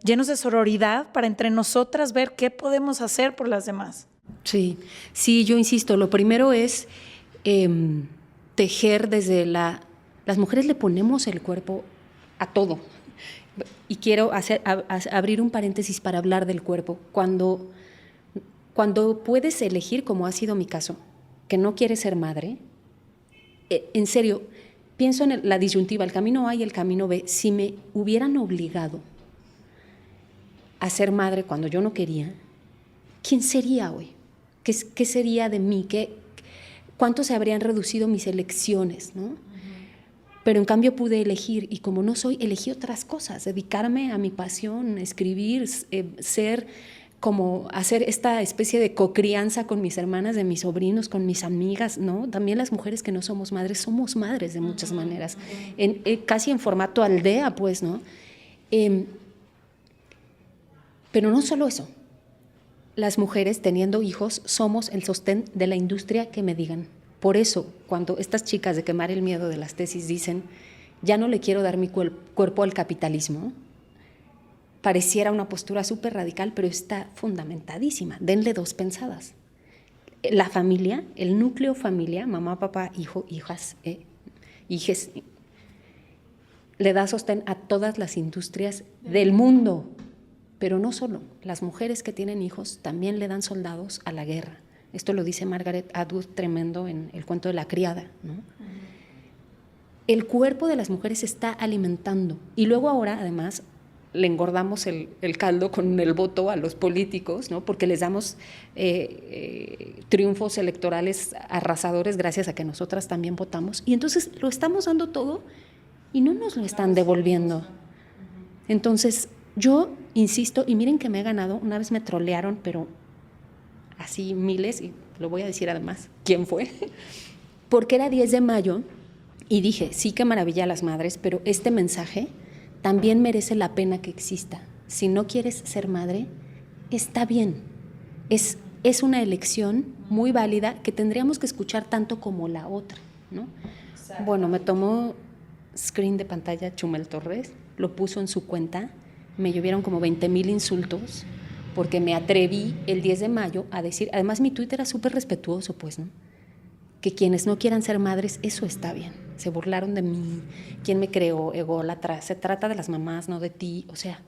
llenos de sororidad para entre nosotras ver qué podemos hacer por las demás? Sí, yo insisto, lo primero es tejer desde las mujeres le ponemos el cuerpo a todo. Y quiero abrir un paréntesis para hablar del cuerpo. Cuando puedes elegir, como ha sido mi caso, que no quieres ser madre, en serio, pienso en la disyuntiva, el camino A y el camino B. Si me hubieran obligado a ser madre cuando yo no quería, ¿quién sería hoy? ¿Qué sería de mí? ¿Cuánto se habrían reducido mis elecciones, ¿no? Pero en cambio pude elegir, y como no soy, elegí otras cosas, dedicarme a mi pasión, escribir, hacer esta especie de cocrianza con mis hermanas, de mis sobrinos, con mis amigas, ¿no? También las mujeres que no somos madres de muchas maneras, casi en formato aldea, pues, ¿no? Pero no solo eso. Las mujeres teniendo hijos somos el sostén de la industria que me digan. Por eso, cuando estas chicas de Quemar el Miedo de las tesis dicen, ya no le quiero dar mi cuerpo al capitalismo, pareciera una postura súper radical, pero está fundamentadísima. Denle dos pensadas. La familia, el núcleo familia, mamá, papá, hijo, hijas, hijes, le da sostén a todas las industrias del mundo. Pero no solo, las mujeres que tienen hijos también le dan soldados a la guerra. Esto lo dice Margaret Atwood tremendo en El cuento de la criada, ¿no? El cuerpo de las mujeres se está alimentando. Y luego ahora, además, le engordamos el caldo con el voto a los políticos, ¿no? Porque les damos triunfos electorales arrasadores gracias a que nosotras también votamos. Y entonces lo estamos dando todo y no nos lo están devolviendo. Entonces, yo insisto, y miren que me he ganado, una vez me trolearon, pero así miles, y lo voy a decir además, ¿quién fue? Porque era 10 de mayo y dije, sí, qué maravilla las madres, pero este mensaje también merece la pena que exista. Si no quieres ser madre, está bien. Es una elección muy válida que tendríamos que escuchar tanto como la otra, ¿no? Exacto. Bueno, me tomó screen de pantalla Chumel Torres, lo puso en su cuenta, me llovieron como 20,000 insultos porque me atreví el 10 de mayo a decir, además mi Twitter era súper respetuoso, pues, ¿no? Que quienes no quieran ser madres, eso está bien. Se burlaron de mí, ¿quién me creó? Ególatra, se trata de las mamás, no de ti, o sea.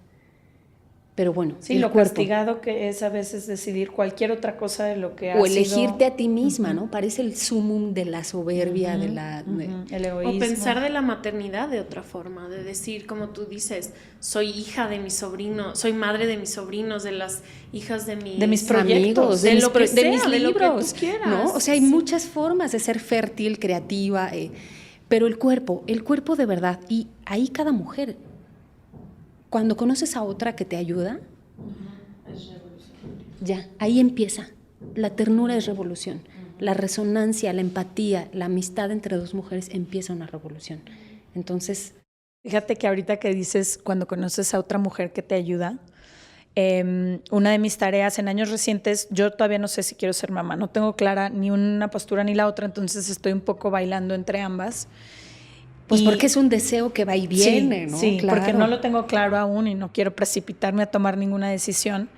Pero bueno, sí, lo castigado que es a veces decidir cualquier otra cosa de lo que ha sido. O elegirte a ti misma, ¿no? Parece el sumum de la soberbia, de la... el egoísmo. O pensar de la maternidad de otra forma, de decir, como tú dices, soy hija de mi sobrino, soy madre de mis sobrinos, de las hijas de mis proyectos, de lo que sea, de mis libros, de lo que tú quieras, ¿no? O sea, hay muchas formas de ser fértil, creativa, pero el cuerpo de verdad, y ahí cada mujer, cuando conoces a otra que te ayuda, ya, ahí empieza. La ternura es revolución. La resonancia, la empatía, la amistad entre dos mujeres empieza una revolución. Entonces, fíjate que ahorita que dices cuando conoces a otra mujer que te ayuda, una de mis tareas en años recientes, yo todavía no sé si quiero ser mamá, no tengo clara ni una postura ni la otra, entonces estoy un poco bailando entre ambas. Pues porque es un deseo que va y viene, sí, ¿no? Sí, claro. Porque no lo tengo claro aún y no quiero precipitarme a tomar ninguna decisión.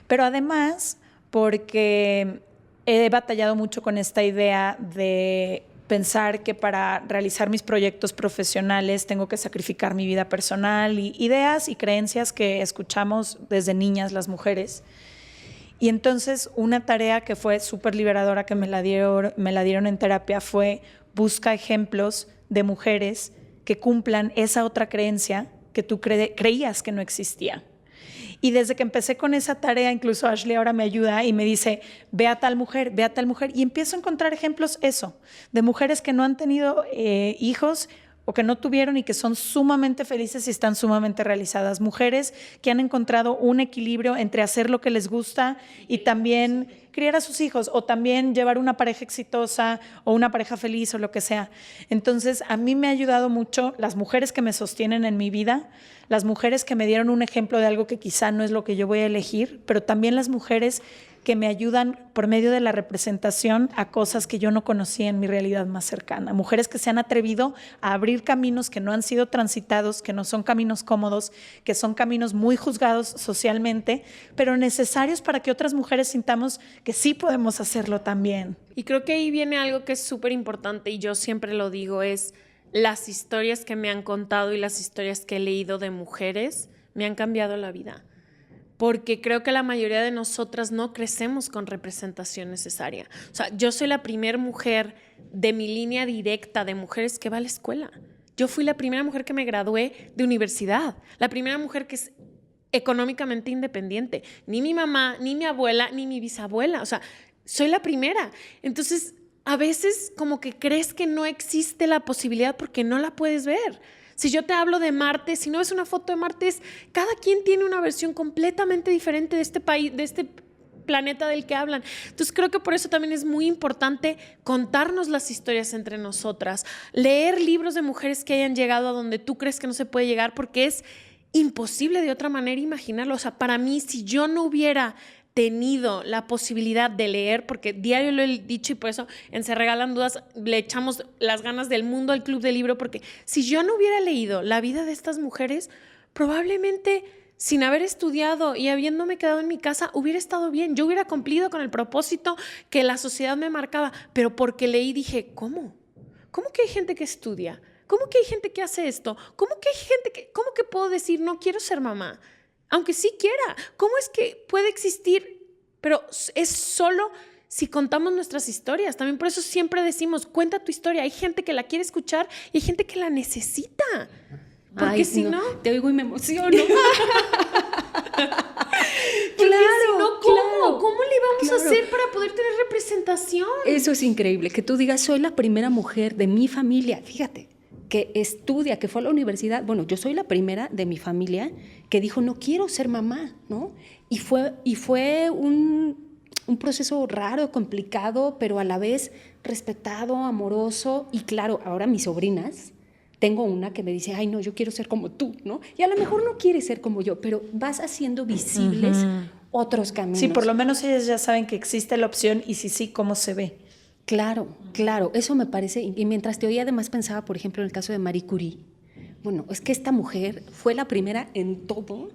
Pero además, porque he batallado mucho con esta idea de pensar que para realizar mis proyectos profesionales tengo que sacrificar mi vida personal y ideas y creencias que escuchamos desde niñas las mujeres. Y entonces una tarea que fue súper liberadora que me la dieron en terapia fue busca ejemplos de mujeres que cumplan esa otra creencia que tú creías que no existía. Y desde que empecé con esa tarea, incluso Ashley ahora me ayuda y me dice, ve a tal mujer, y empiezo a encontrar ejemplos de mujeres que no han tenido hijos o que no tuvieron y que son sumamente felices y están sumamente realizadas. Mujeres que han encontrado un equilibrio entre hacer lo que les gusta y también criar a sus hijos o también llevar una pareja exitosa o una pareja feliz o lo que sea. Entonces, a mí me ha ayudado mucho las mujeres que me sostienen en mi vida, las mujeres que me dieron un ejemplo de algo que quizá no es lo que yo voy a elegir, pero también las mujeres que me ayudan por medio de la representación a cosas que yo no conocía en mi realidad más cercana. Mujeres que se han atrevido a abrir caminos que no han sido transitados, que no son caminos cómodos, que son caminos muy juzgados socialmente, pero necesarios para que otras mujeres sintamos que sí podemos hacerlo también. Y creo que ahí viene algo que es súper importante y yo siempre lo digo, es las historias que me han contado y las historias que he leído de mujeres me han cambiado la vida. Porque creo que la mayoría de nosotras no crecemos con representación necesaria. O sea, yo soy la primera mujer de mi línea directa de mujeres que va a la escuela. Yo fui la primera mujer que me gradué de universidad, la primera mujer que es económicamente independiente. Ni mi mamá, ni mi abuela, ni mi bisabuela. O sea, soy la primera. Entonces, a veces como que crees que no existe la posibilidad porque no la puedes ver. Si yo te hablo de Marte, si no ves una foto de Marte, cada quien tiene una versión completamente diferente de este país, de este planeta del que hablan. Entonces creo que por eso también es muy importante contarnos las historias entre nosotras, leer libros de mujeres que hayan llegado a donde tú crees que no se puede llegar, porque es imposible de otra manera imaginarlo. O sea, para mí, si yo no hubiera tenido la posibilidad de leer, porque diario lo he dicho y por eso en Se Regalan Dudas le echamos las ganas del mundo al Club del Libro, porque si yo no hubiera leído la vida de estas mujeres, probablemente sin haber estudiado y habiéndome quedado en mi casa hubiera estado bien, yo hubiera cumplido con el propósito que la sociedad me marcaba, pero porque leí dije, ¿cómo? ¿Cómo que hay gente que estudia? ¿Cómo que hay gente que hace esto? ¿Cómo que hay gente que, cómo que puedo decir no quiero ser mamá? Aunque sí quiera. ¿Cómo es que puede existir? Pero es solo si contamos nuestras historias. También por eso siempre decimos, cuenta tu historia. Hay gente que la quiere escuchar y hay gente que la necesita. Porque Ay, si no... Te oigo y me emociono. Porque si no, ¿cómo? ¿Cómo le vamos a hacer para poder tener representación? Eso es increíble, que tú digas, soy la primera mujer de mi familia, fíjate, que estudia, que fue a la universidad. Bueno, yo soy la primera de mi familia que dijo, no quiero ser mamá, ¿no? Y fue un proceso raro, complicado, pero a la vez respetado, amoroso. Y claro, ahora mis sobrinas, tengo una que me dice, ay, no, yo quiero ser como tú, ¿no? Y a lo mejor no quiere ser como yo, pero vas haciendo visibles otros caminos. Sí, por lo menos ellas ya saben que existe la opción y si sí, cómo se ve. Claro, claro, eso me parece, y mientras te oía además pensaba, por ejemplo, en el caso de Marie Curie. Bueno, es que esta mujer fue la primera en todo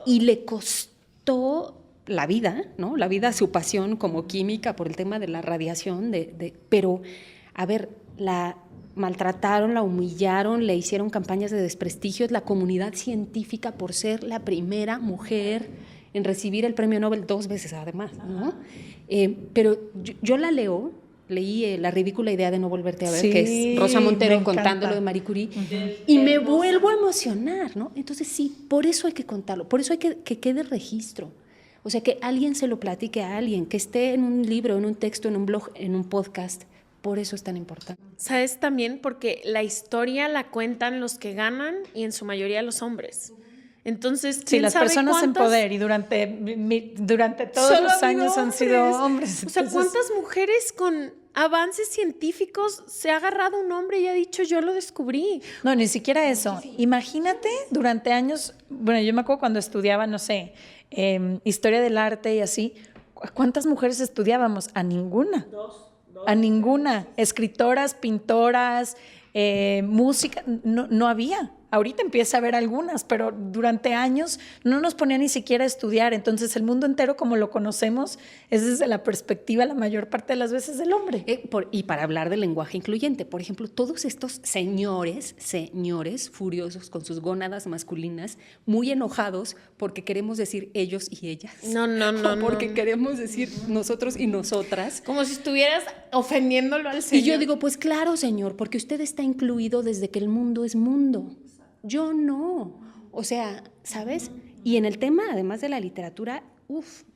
y le costó la vida, ¿no? La vida, su pasión como química por el tema de la radiación, pero, a ver, la maltrataron, la humillaron, le hicieron campañas de desprestigio, es la comunidad científica por ser la primera mujer en recibir el premio Nobel 2 veces además, ¿no? Pero yo leí La ridícula idea de no volverte a ver, sí, que es Rosa Montero contando lo de Marie Curie, y me vuelvo a emocionar, ¿no? Entonces sí, por eso hay que contarlo, por eso hay que quede registro, o sea, que alguien se lo platique a alguien, que esté en un libro, en un texto, en un blog, en un podcast, por eso es tan importante. ¿Sabes también? Porque la historia la cuentan los que ganan y en su mayoría los hombres. Entonces, sí, las personas en poder y durante todos los años han sido hombres. O sea, ¿cuántas mujeres con avances científicos se ha agarrado un hombre y ha dicho yo lo descubrí? No, ni siquiera eso. Imagínate durante años, bueno, yo me acuerdo cuando estudiaba, no sé, historia del arte y así, ¿cuántas mujeres estudiábamos? A ninguna. A ninguna. Escritoras, pintoras, música, no había. Ahorita empieza a haber algunas, pero durante años no nos ponía ni siquiera a estudiar. Entonces el mundo entero como lo conocemos es desde la perspectiva la mayor parte de las veces del hombre. Y para hablar del lenguaje incluyente, por ejemplo, todos estos señores furiosos con sus gónadas masculinas, muy enojados porque queremos decir ellos y ellas. No. Porque queremos decir nosotros y nosotras. Como si estuvieras ofendiéndolo al Señor. Y yo digo, pues claro, Señor, porque usted está incluido desde que el mundo es mundo. Yo no, o sea, ¿sabes? Y en el tema, además de la literatura,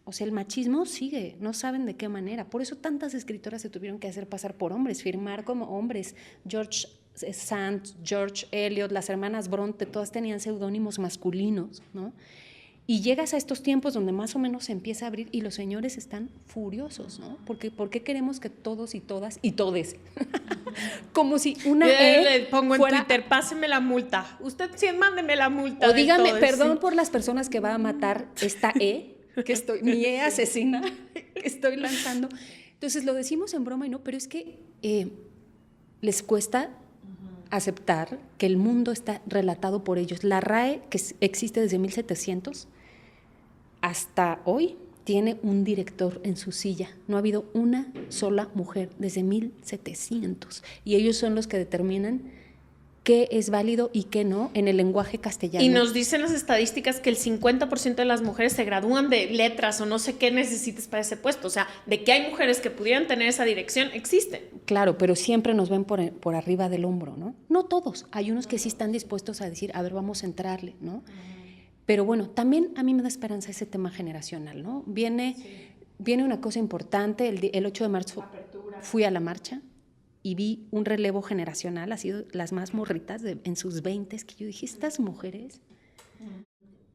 o sea, el machismo sigue, no saben de qué manera. Por eso tantas escritoras se tuvieron que hacer pasar por hombres, firmar como hombres. George Sand, George Eliot, las hermanas Bronte, todas tenían seudónimos masculinos, ¿no? Y llegas a estos tiempos donde más o menos se empieza a abrir y los señores están furiosos, ¿no? Porque ¿por qué queremos que todos y todas y todes? Como si una le pongo fuera... en Twitter, páseme la multa. Usted sí, mándeme la multa. O dígame, todo, perdón sí. por las personas que va a matar esta mi asesina, que estoy lanzando. Entonces lo decimos en broma y no, pero es que les cuesta aceptar que el mundo está relatado por ellos. La RAE, que existe desde 1700, hasta hoy tiene un director en su silla. No ha habido una sola mujer desde 1700. Y ellos son los que determinan qué es válido y qué no en el lenguaje castellano. Y nos dicen las estadísticas que el 50% de las mujeres se gradúan de letras o no sé qué necesites para ese puesto. O sea, de que hay mujeres que pudieran tener esa dirección, existen. Claro, pero siempre nos ven por arriba del hombro, ¿no? No todos. Hay unos que sí están dispuestos a decir, a ver, vamos a entrarle, ¿no? Pero bueno, también a mí me da esperanza ese tema generacional, ¿no? Viene una cosa importante. El 8 de marzo fui a la marcha y vi un relevo generacional, ha sido las más morritas en sus 20s, que yo dije, estas mujeres...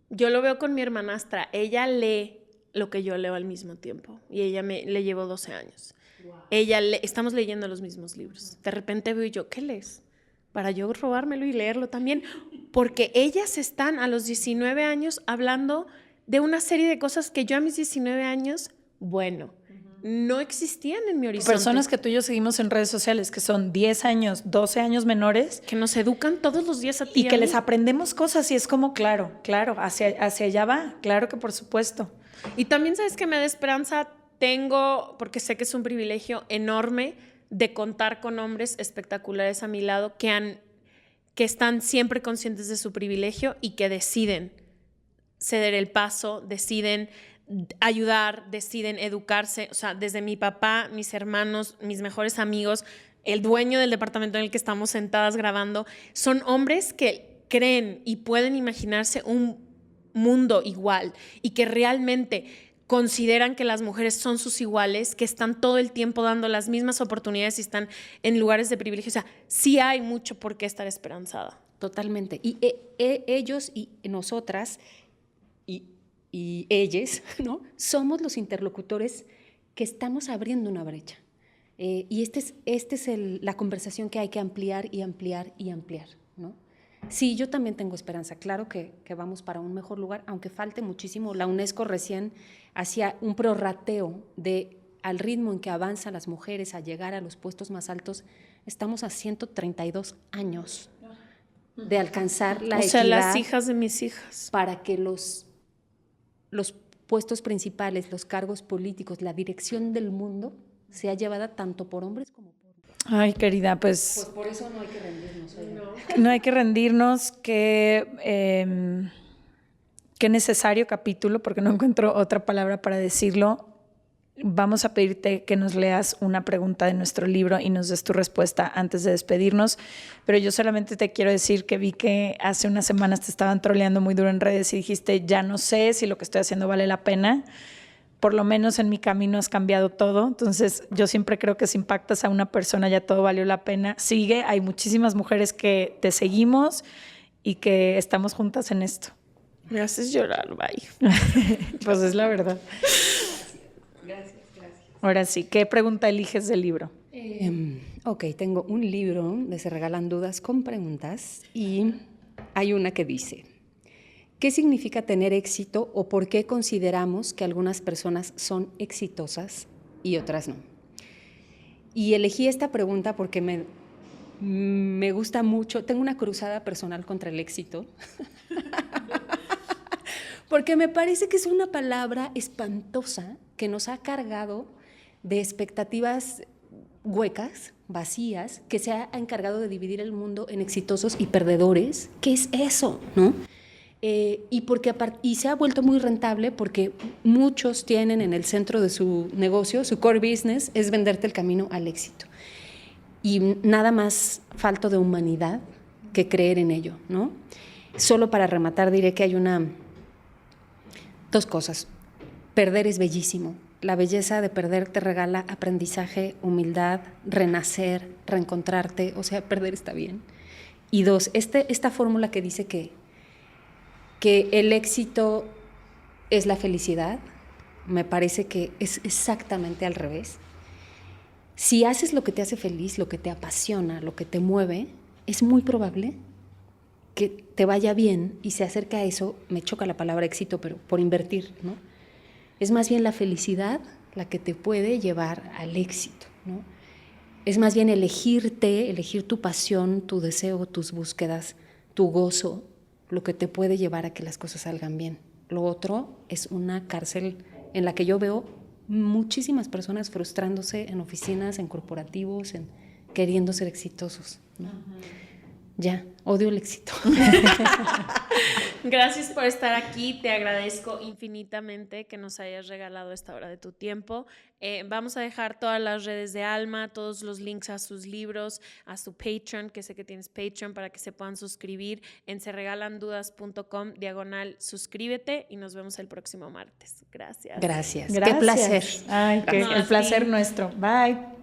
Yo lo veo con mi hermanastra, ella lee lo que yo leo al mismo tiempo y ella le llevo 12 años. Wow. Estamos leyendo los mismos libros. De repente veo yo, ¿qué lees? Para yo robármelo y leerlo también, porque ellas están a los 19 años hablando de una serie de cosas que yo a mis 19 años, bueno, no existían en mi horizonte. Personas que tú y yo seguimos en redes sociales, que son 10 años, 12 años menores. Que nos educan todos los días a ti. Y que les aprendemos cosas y es como, claro, hacia allá va, claro que por supuesto. Y también, ¿sabes que me da esperanza? Tengo, porque sé que es un privilegio enorme de contar con hombres espectaculares a mi lado que están siempre conscientes de su privilegio y que deciden ceder el paso, deciden ayudar, deciden educarse. O sea, desde mi papá, mis hermanos, mis mejores amigos, el dueño del departamento en el que estamos sentadas grabando, son hombres que creen y pueden imaginarse un mundo igual y que realmente consideran que las mujeres son sus iguales, que están todo el tiempo dando las mismas oportunidades y están en lugares de privilegio. O sea, sí hay mucho por qué estar esperanzada. Totalmente. Y ellos y nosotras y ellas, ¿no? Somos los interlocutores que estamos abriendo una brecha. Y esta es la conversación que hay que ampliar y ampliar y ampliar, ¿no? Sí, yo también tengo esperanza. Claro que vamos para un mejor lugar, aunque falte muchísimo. La UNESCO recién hacía un prorrateo al ritmo en que avanzan las mujeres a llegar a los puestos más altos. Estamos a 132 años de alcanzar la equidad. O sea, las hijas de mis hijas. Para que los puestos principales, los cargos políticos, la dirección del mundo sea llevada tanto por hombres como por mujeres. Ay, querida, pues por eso no hay que rendirnos. No hay que rendirnos, qué necesario capítulo, porque no encuentro otra palabra para decirlo. Vamos a pedirte que nos leas una pregunta de nuestro libro y nos des tu respuesta antes de despedirnos, pero yo solamente te quiero decir que vi que hace unas semanas te estaban troleando muy duro en redes y dijiste, ya no sé si lo que estoy haciendo vale la pena. Por lo menos en mi camino has cambiado todo, entonces yo siempre creo que si impactas a una persona ya todo valió la pena. Sigue, hay muchísimas mujeres que te seguimos y que estamos juntas en esto. Me haces llorar, bye. Pues es la verdad. Gracias. Ahora sí, ¿qué pregunta eliges del libro? Ok, tengo un libro de Se Regalan Dudas con preguntas y hay una que dice, ¿qué significa tener éxito o por qué consideramos que algunas personas son exitosas y otras no? Y elegí esta pregunta porque me gusta mucho, tengo una cruzada personal contra el éxito, porque me parece que es una palabra espantosa que nos ha cargado de expectativas huecas, vacías, que se ha encargado de dividir el mundo en exitosos y perdedores. ¿Qué es eso, no? Y se ha vuelto muy rentable porque muchos tienen en el centro de su negocio, su core business, es venderte el camino al éxito. Y nada más falta de humanidad que creer en ello, ¿no? Solo para rematar diré que hay dos cosas. Perder es bellísimo. La belleza de perder te regala aprendizaje, humildad, renacer, reencontrarte, o sea, perder está bien. Y dos, esta fórmula que dice que el éxito es la felicidad, me parece que es exactamente al revés. Si haces lo que te hace feliz, lo que te apasiona, lo que te mueve, es muy probable que te vaya bien y se acerca a eso, me choca la palabra éxito, pero por invertir, ¿no? Es más bien la felicidad la que te puede llevar al éxito, ¿no? Es más bien elegir tu pasión, tu deseo, tus búsquedas, tu gozo, lo que te puede llevar a que las cosas salgan bien. Lo otro es una cárcel en la que yo veo muchísimas personas frustrándose en oficinas, en corporativos, queriendo ser exitosos, ¿no? Ya, odio el éxito. Gracias por estar aquí, te agradezco infinitamente que nos hayas regalado esta hora de tu tiempo. Vamos a dejar todas las redes de Alma, todos los links a sus libros, a su Patreon, que sé que tienes Patreon, para que se puedan suscribir en seregalandudas.com/suscríbete y nos vemos el próximo martes. Gracias. Gracias. Qué placer. Ay, el placer nuestro. Bye.